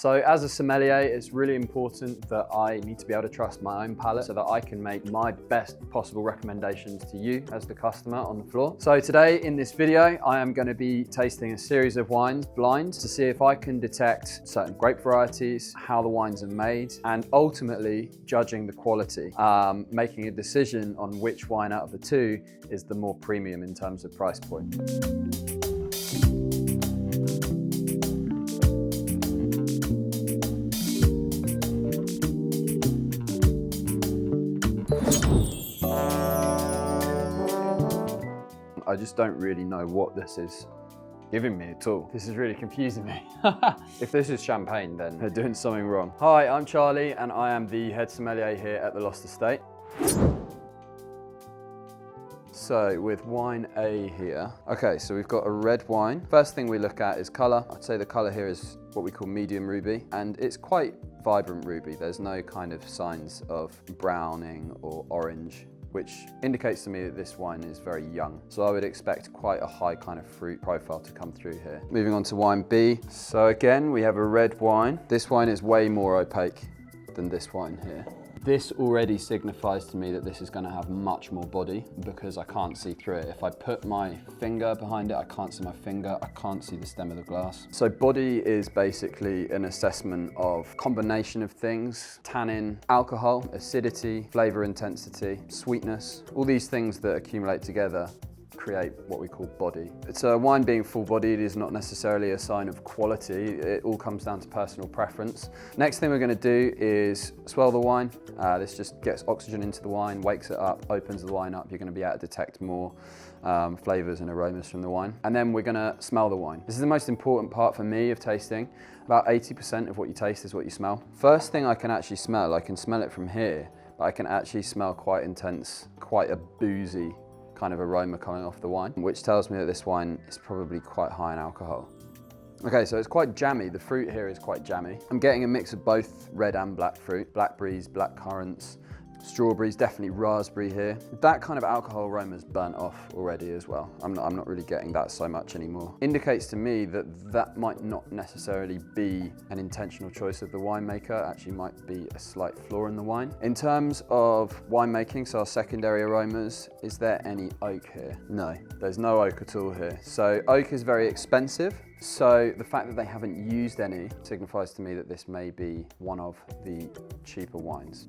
So as a sommelier, it's really important that I need to be able to trust my own palate so that I can make my best possible recommendations to you as the customer on the floor. So today in this video, I am going to be tasting a series of wines blind to see if I can detect certain grape varieties, how the wines are made, and ultimately judging the quality, making a decision on which wine out of the two is the more premium in terms of price point. I just don't really know what this is giving me at all. This is really confusing me. If this is champagne, then they're doing something wrong. Hi, I'm Charlie, and I am the head sommelier here at the Lost Estate. So with wine A here. Okay, so we've got a red wine. First thing we look at is color. I'd say the color here is what we call medium ruby, and it's quite vibrant ruby. There's no kind of signs of browning or orange, which indicates to me that this wine is very young. So I would expect quite a high kind of fruit profile to come through here. Moving on to wine B. So again, we have a red wine. This wine is way more opaque than this wine here. This already signifies to me that this is going to have much more body because I can't see through it. If I put my finger behind it, I can't see my finger, I can't see the stem of the glass. So body is basically an assessment of combination of things: tannin, alcohol, acidity, flavor intensity, sweetness. All these things that accumulate together create what we call body. So wine being full-bodied is not necessarily a sign of quality. It all comes down to personal preference. Next thing we're going to do is swirl the wine. This just gets oxygen into the wine, wakes it up, opens the wine up. You're going to be able to detect more flavors and aromas from the wine. And then we're going to smell the wine. This is the most important part for me of tasting. About 80% of what you taste is what you smell. First thing I can actually smell, I can smell it from here, but I can actually smell quite intense, quite a boozy kind of aroma coming off the wine, which tells me that this wine is probably quite high in alcohol. Okay, so it's quite jammy. The fruit here is quite jammy. I'm getting a mix of both red and black fruit, blackberries, black currants, strawberries, definitely raspberry here. That kind of alcohol aroma is burnt off already as well. I'm not really getting that so much anymore. Indicates to me that that might not necessarily be an intentional choice of the winemaker, actually might be a slight flaw in the wine. In terms of winemaking, so our secondary aromas, is there any oak here? No, there's no oak at all here. So oak is very expensive. So the fact that they haven't used any signifies to me that this may be one of the cheaper wines.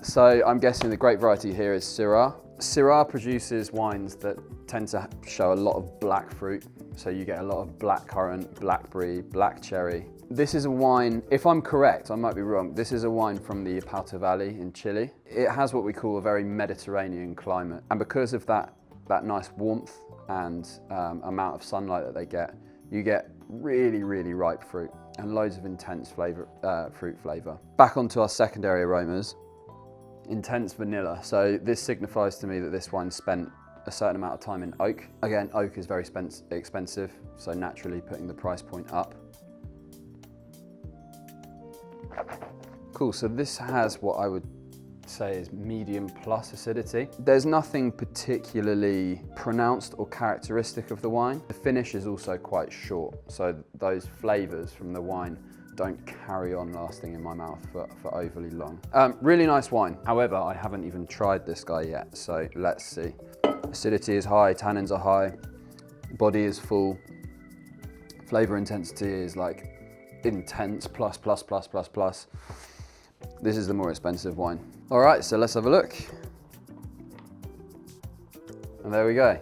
So I'm guessing the grape variety here is Syrah. Syrah produces wines that tend to show a lot of black fruit. So you get a lot of black currant, blackberry, black cherry. This is a wine, if I'm correct, I might be wrong, this is a wine from the Palate Valley in Chile. It has what we call a very Mediterranean climate. And because of that nice warmth and amount of sunlight that they get, you get really, really ripe fruit and loads of intense fruit flavor. Back onto our secondary aromas. Intense vanilla. So this signifies to me that this wine spent a certain amount of time in oak. Again, oak is very expensive, so naturally putting the price point up. Cool, so this has what I would say is medium plus acidity. There's nothing particularly pronounced or characteristic of the wine. The finish is also quite short, so those flavors from the wine don't carry on lasting in my mouth for overly long. Really nice wine. However, I haven't even tried this guy yet, so let's see. Acidity is high, tannins are high, body is full, flavor intensity is like intense, plus. This is the more expensive wine. All right, so let's have a look. And there we go.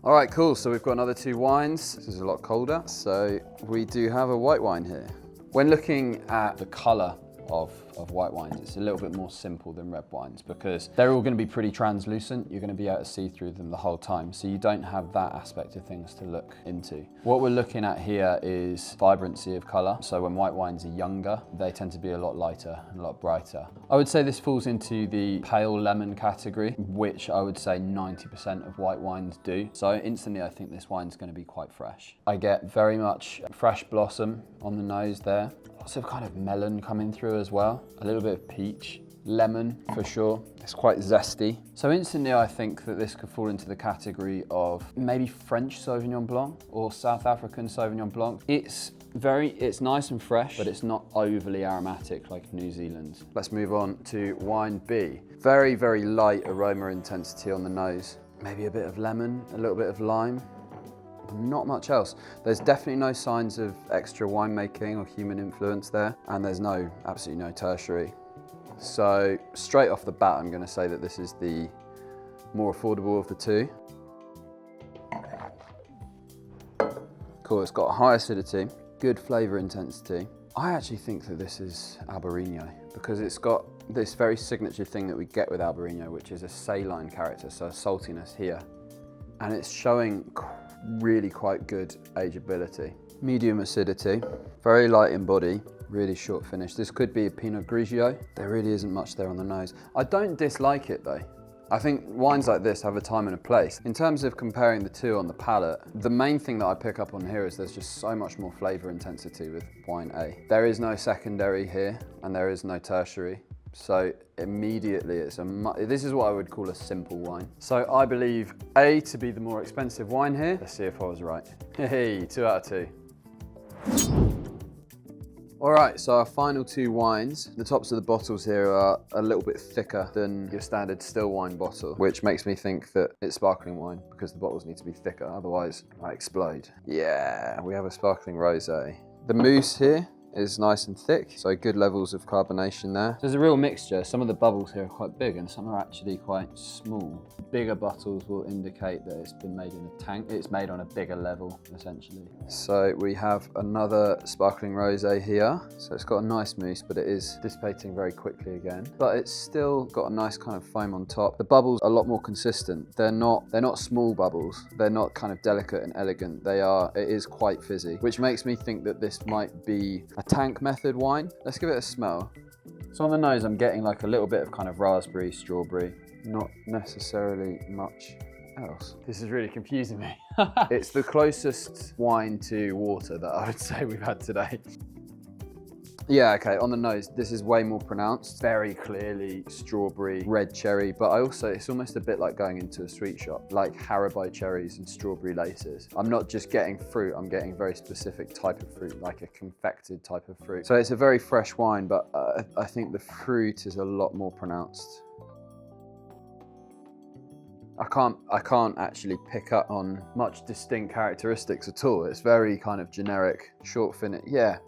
All right, cool, so we've got another two wines. This is a lot colder. So we do have a white wine here. When looking at the color of white wines, it's a little bit more simple than red wines because they're all going to be pretty translucent. You're going to be able to see through them the whole time, so you don't have that aspect of things to look into. What we're looking at here is vibrancy of color. So when white wines are younger, they tend to be a lot lighter and a lot brighter. I would say this falls into the pale lemon category, which I would say 90% of white wines do. So instantly I think this wine's going to be quite fresh. I get very much fresh blossom on the nose there. Lots of kind of melon coming through as well. A little bit of peach. lemon for sure. It's quite zesty. So instantly I think that this could fall into the category of maybe French Sauvignon Blanc or South African Sauvignon Blanc. It's nice and fresh, but it's not overly aromatic like New Zealand. Let's move on to wine B. Very, very light aroma intensity on the nose. Maybe a bit of lemon, a little bit of lime. Not much else. There's definitely no signs of extra winemaking or human influence there, and there's absolutely no tertiary. So straight off the bat, I'm going to say that this is the more affordable of the two. Cool, it's got a high acidity, good flavour intensity. I actually think that this is Albarino because it's got this very signature thing that we get with Albarino, which is a saline character, so a saltiness here. And it's showing really quite good ageability. Medium acidity, very light in body, really short finish. This could be a Pinot Grigio. There really isn't much there on the nose. I don't dislike it though. I think wines like this have a time and a place. In terms of comparing the two on the palate, the main thing that I pick up on here is there's just so much more flavor intensity with wine A. There is no secondary here and there is no tertiary. So immediately this is what I would call a simple wine. So I believe A to be the more expensive wine here. Let's see if I was right. Hey, 2 out of 2. All right, so our final two wines, the tops of the bottles here are a little bit thicker than your standard still wine bottle, which makes me think that it's sparkling wine because the bottles need to be thicker, otherwise I explode. Yeah, we have a sparkling rosé. The mousse here is nice and thick, so good levels of carbonation there. There's a real mixture. Some of the bubbles here are quite big and some are actually quite small. Bigger bottles will indicate that it's been made in a tank. It's made on a bigger level, essentially. So we have another sparkling rosé here. So it's got a nice mousse, but it is dissipating very quickly again. But it's still got a nice kind of foam on top. The bubbles are a lot more consistent. They're not small bubbles. They're not kind of delicate and elegant. It is quite fizzy, which makes me think that this might be a tank method wine. Let's give it a smell. So on the nose, I'm getting like a little bit of kind of raspberry, strawberry, not necessarily much else. This is really confusing me. It's the closest wine to water that I would say we've had today. Yeah, okay, on the nose, this is way more pronounced. Very clearly strawberry, red cherry, but it's almost a bit like going into a sweet shop, like Haribo cherries and strawberry laces. I'm not just getting fruit, I'm getting a very specific type of fruit, like a confected type of fruit. So it's a very fresh wine, but I think the fruit is a lot more pronounced. I can't actually pick up on much distinct characteristics at all. It's very kind of generic, short finish. Yeah,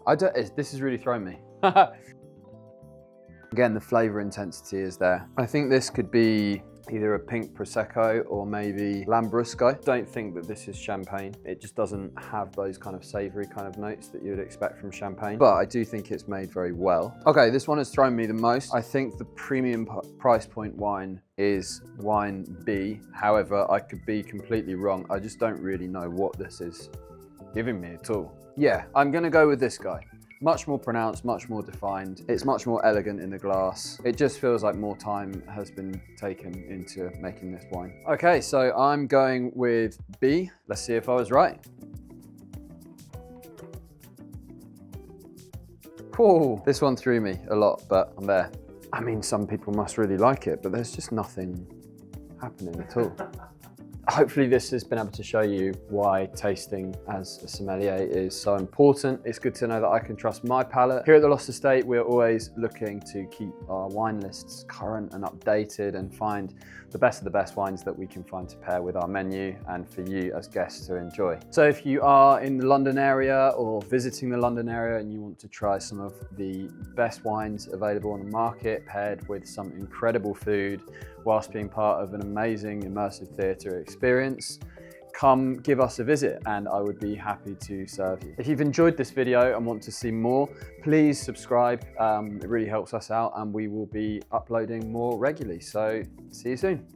this is really throwing me. Again, the flavor intensity is there. I think this could be either a pink Prosecco or maybe Lambrusco. Don't think that this is champagne. It just doesn't have those kind of savory kind of notes that you would expect from champagne, but I do think it's made very well. Okay, this one has thrown me the most. I think the premium price point wine is wine B. However, I could be completely wrong. I just don't really know what this is giving me at all. Yeah, I'm gonna go with this guy. Much more pronounced, much more defined. It's much more elegant in the glass. It just feels like more time has been taken into making this wine. Okay, so I'm going with B. Let's see if I was right. Whoa, this one threw me a lot, but I'm there. I mean, some people must really like it, but there's just nothing happening at all. Hopefully this has been able to show you why tasting as a sommelier is so important. It's good to know that I can trust my palate. Here at The Lost Estate, we're always looking to keep our wine lists current and updated and find the best of the best wines that we can find to pair with our menu and for you as guests to enjoy. So if you are in the London area or visiting the London area and you want to try some of the best wines available on the market paired with some incredible food whilst being part of an amazing immersive theatre experience, come give us a visit and I would be happy to serve you. If you've enjoyed this video and want to see more, please subscribe. It really helps us out and we will be uploading more regularly. So see you soon.